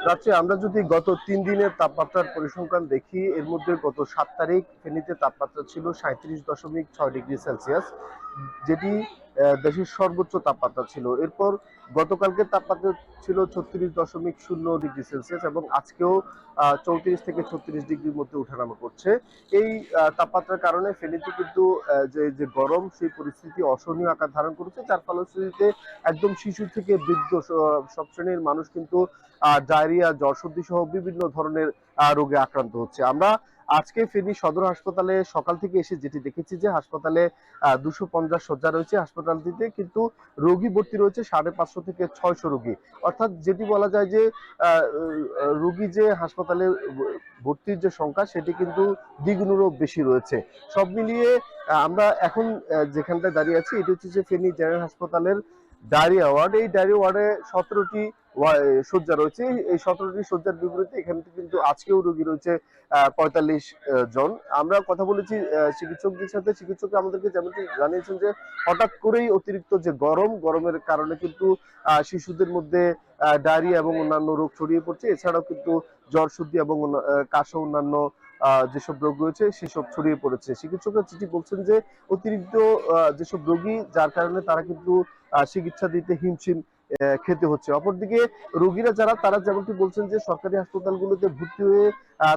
রাত্রে আমরা যদি গত ৩ দিনের তাপমাত্রার পরিসংখ্যান দেখি, এর মধ্যে গত ৭ তারিখ ফেনীতে তাপমাত্রা ছিল ৩৭.৬ ডিগ্রি সেলসিয়াস, যেটি দেশের সর্বোচ্চ তাপমাত্রা ছিল। এরপর গতকালকে তাপমাত্রা ছিল ৩৬.০ ডিগ্রি সেলসিয়াস এবং আজকেও ৩৪ থেকে ৩৬ ডিগ্রির মধ্যে ওঠানামা করছে। এই তাপমাত্রার কারণে ফেনীতে কিন্তু যে গরম, সেই পরিস্থিতি অসহনীয় আকার ধারণ করেছে, যার ফলশ্রুতিতে একদম শিশু থেকে বৃদ্ধ সব শ্রেণীর মানুষ কিন্তু ডায়রিয়া, জ্বর, সর্দি সহ বিভিন্ন ধরনের রোগে আক্রান্ত হচ্ছে। আমরা আজকে ফেনী সদর হাসপাতালে সকাল থেকে এসে যেটি দেখেছি যে হাসপাতালে ২৫০ শয্যা রয়েছে হাসপাতালটিতে, কিন্তু রোগী ভর্তি রয়েছে ৫৫০ থেকে ৬০০ রোগী। অর্থাৎ যেটি বলা যায় যে রোগী যে হাসপাতালে ভর্তির যে সংখ্যা, সেটি কিন্তু দ্বিগুণেরও বেশি রয়েছে। সব মিলিয়ে আমরা এখন যেখানটায় দাঁড়িয়ে আছি, এটি হচ্ছে যে ফেনী জেনারেল হাসপাতালের ডায়রিয়া ওয়ার্ড। এই ডায়রিয়া ওয়ার্ডে ১৭টি শয্যা রয়েছে। এই ১৭টি শয্যার বিপরীতে এখানে কিন্তু আজকেও রোগী রয়েছে ৪৫ জন। আমরা কথা বলেছি চিকিৎসকদের সাথে। চিকিৎসকরা আমাদেরকে যেমনটি জানিয়েছেন যে হঠাৎ করেই অতিরিক্ত যে গরমের কারণে কিন্তু শিশুদের মধ্যে ডায়রিয়া এবং অন্যান্য রোগ ছড়িয়ে পড়ছে। এছাড়াও কিন্তু জ্বর, সর্দি এবং কাশি, অন্যান্য যেসব রোগ রয়েছে সেসব ছড়িয়ে পড়েছে। চিকিৎসকরা যেটি বলছেন যে অতিরিক্ত যেসব রোগী, যার কারণে তারা কিন্তু চিকিৎসা দিতে হিমশিম খেতে হচ্ছে। অপরদিকে রোগীরা যারা, তারা যেমনটি বলছেন যে সরকারি হাসপাতালগুলোতে ভর্তি হয়ে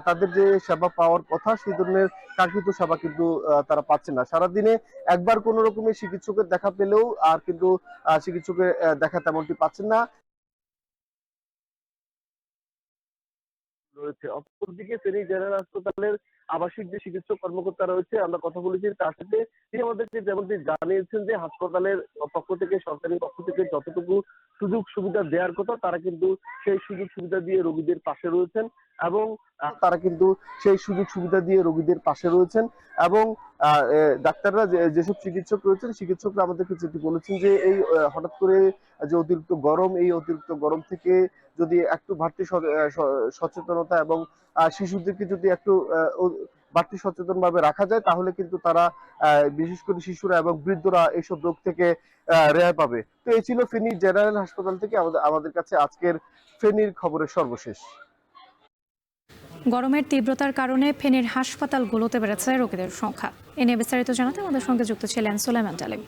তাদের যে সেবা পাওয়ার কথা, সেই ধরনের কাঙ্ক্ষিত সেবা কিন্তু তারা পাচ্ছে না। সারাদিনে একবার কোনো রকমের চিকিৎসকের দেখা পেলেও আর কিন্তু চিকিৎসকের দেখা তেমনটি পাচ্ছেন না রয়েছে। অপরদিকে ফেনী জেনারেল হাসপাতালের আবাসিক যে চিকিৎসক কর্মকর্তা রয়েছে, আমরা কথা বলেছি তার সাথে। তিনি আমাদেরকে যেমনটি জানিয়েছেন যে হাসপাতালের পক্ষ থেকে, সরকারি পক্ষ থেকে যতটুকু সুযোগ সুবিধা দেওয়ার কথা, তারা কিন্তু সেই সুযোগ সুবিধা দিয়ে রোগীদের পাশে রয়েছেন এবং তারা কিন্তু সেই সুযোগ সুবিধা দিয়ে রোগীদের পাশে রয়েছেন এবং ডাক্তাররা যেসব চিকিৎসক রয়েছেন, চিকিৎসকরা আমাদেরকে যেটি বলেছেন যে এই হঠাৎ করে যে অতিরিক্ত গরম, এই অতিরিক্ত গরম থেকে যদি একটু বাড়তি সচেতনতা এবং শিশুদেরকে যদি একটু বাড়তি সচেতন ভাবে রাখা যায়, তাহলে কিন্তু তারা বিশেষ করে শিশুরা এবং বৃদ্ধরা এইসব রোগ থেকে রেহাই পাবে। তো এই ছিল ফেনী জেনারেল হাসপাতাল থেকে আমাদের কাছে আজকের ফেনীর খবরের সর্বশেষ। গরমের তীব্রতার কারণে ফেনীর হাসপাতালগুলোতে বেড়েছে রোগীদের সংখ্যা। এ নিয়ে বিস্তারিত জানাতে আমাদের সঙ্গে যুক্ত ছিলেন সুলাইমান টালিব।